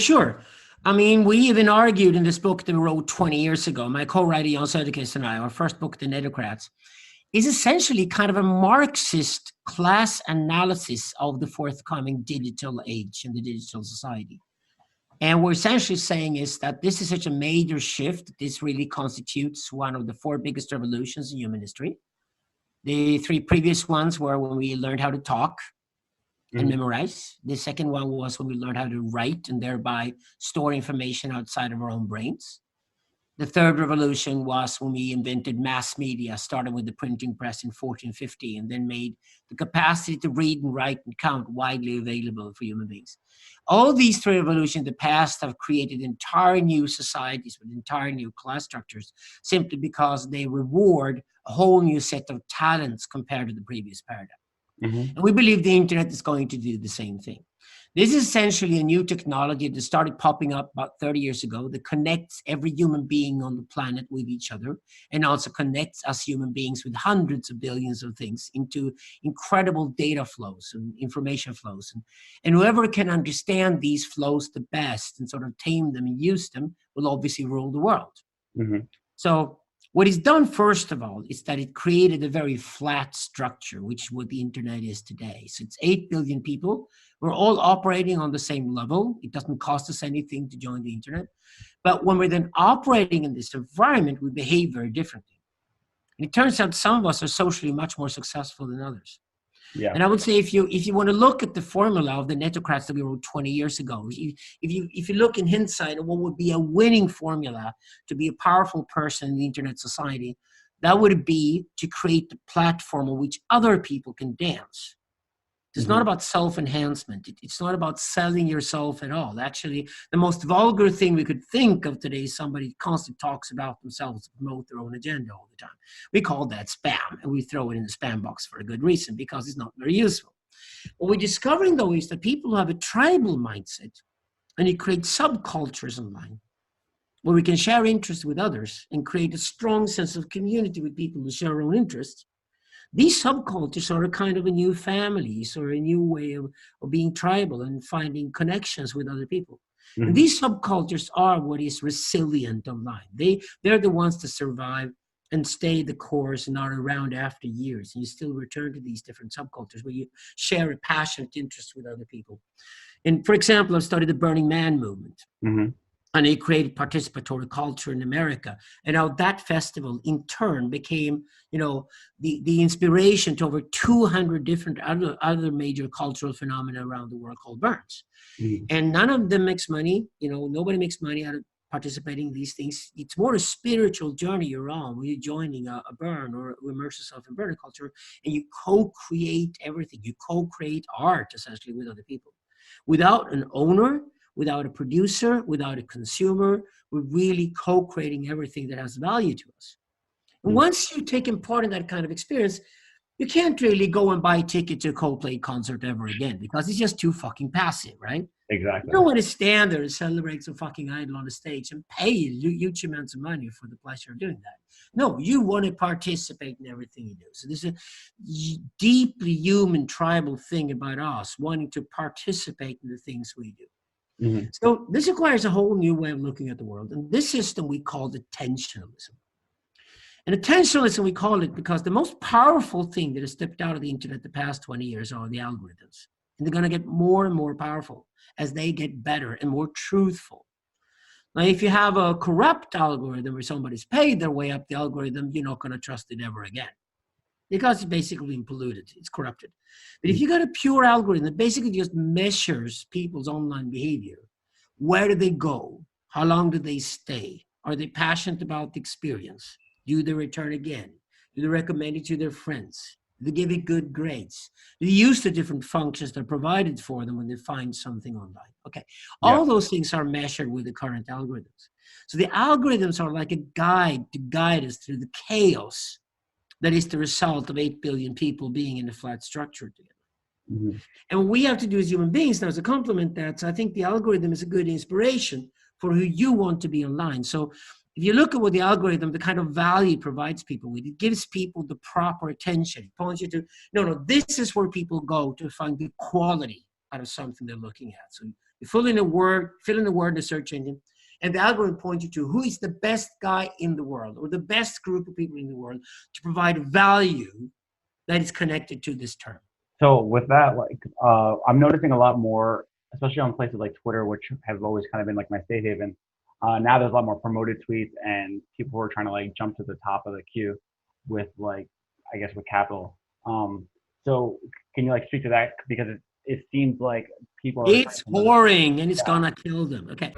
sure. I mean, we even argued in this book that we wrote 20 years ago, my co-writer Jan Söderqvist and I, our first book, The Netocrats, is essentially kind of a Marxist class analysis of the forthcoming digital age and the digital society. And we're essentially saying is that this is such a major shift. This really constitutes one of the four biggest revolutions in human history. The three previous ones were when we learned how to talk and memorize. The second one was when we learned how to write and thereby store information outside of our own brains. The third revolution was when we invented mass media, starting with the printing press in 1450, and then made the capacity to read and write and count widely available for human beings. All these three revolutions in the past have created entire new societies with entire new class structures, simply because they reward a whole new set of talents compared to the previous paradigm. And we believe the internet is going to do the same thing. This is essentially a new technology that started popping up about 30 years ago that connects every human being on the planet with each other, and also connects us human beings with hundreds of billions of things into incredible data flows and information flows. And whoever can understand these flows the best and sort of tame them and use them will obviously rule the world. So what is done, first of all, is that it created a very flat structure, which is what the internet is today. So it's 8 billion people. We're all operating on the same level. It doesn't cost us anything to join the internet. But when we're then operating in this environment, we behave very differently. And it turns out some of us are socially much more successful than others. And I would say if you want to look at the formula of the Netocrats that we wrote 20 years ago, if you look in hindsight at what would be a winning formula to be a powerful person in the internet society, that would be to create the platform on which other people can dance. It's not about self-enhancement. It's not about selling yourself at all. Actually, the most vulgar thing we could think of today is somebody who constantly talks about themselves to promote their own agenda all the time. We call that spam, and we throw it in the spam box for a good reason, because it's not very useful. What we're discovering, though, is that people who have a tribal mindset, and you create subcultures online, where we can share interests with others and create a strong sense of community with people who share our own interests. These subcultures are a kind of a new families or a new way of being tribal and finding connections with other people. And these subcultures are what is resilient online. They're the ones that survive and stay the course and are around after years. And you still return to these different subcultures where you share a passionate interest with other people. And for example, I've studied the Burning Man movement. And it created participatory culture in America. And now that festival in turn became, the inspiration to over 200 different other major cultural phenomena around the world called burns. And none of them makes money. Nobody makes money out of participating in these things. It's more a spiritual journey you're on when you're joining a burn or immerse yourself in burner culture, and you co-create everything. You co-create art essentially with other people. Without an owner, without a producer, without a consumer, we're really co-creating everything that has value to us. And once you've taken part in that kind of experience, you can't really go and buy a ticket to a Coldplay concert ever again, because it's just too fucking passive, right? Exactly. You don't want to stand there and celebrate some fucking idol on the stage and pay huge amounts of money for the pleasure of doing that. No, you want to participate in everything you do. So there's a deeply human tribal thing about us wanting to participate in the things we do. So this requires a whole new way of looking at the world. And this system we call attentionalism. And attentionalism, we call it because the most powerful thing that has stepped out of the internet the past 20 years are the algorithms. And they're going to get more and more powerful as they get better and more truthful. Now, if you have a corrupt algorithm where somebody's paid their way up the algorithm, you're not going to trust it ever again, because it's basically been polluted. It's corrupted. But if you got a pure algorithm that basically just measures people's online behavior, where do they go? How long do they stay? Are they passionate about the experience? Do they return again? Do they recommend it to their friends? Do they give it good grades? Do they use the different functions that are provided for them when they find something online? Okay, all those things are measured with the current algorithms. So the algorithms are like a guide to guide us through the chaos that is the result of 8 billion people being in a flat structure together. And what we have to do as human beings now is to complement that. So I think the algorithm is a good inspiration for who you want to be online. So if you look at what the algorithm, the kind of value it provides people with, it gives people the proper attention. It points you to, no, this is where people go to find the quality out of something they're looking at. So you fill in the word in the search engine, and the algorithm points you to who is the best guy in the world or the best group of people in the world to provide value that is connected to this term. So with that, like, I'm noticing a lot more, especially on places like Twitter, which have always kind of been like my safe haven. Now there's a lot more promoted tweets and people who are trying to like jump to the top of the queue with like, I guess with capital. So can you like speak to that? Because it seems like people are. It's boring and it's gonna kill them. Okay.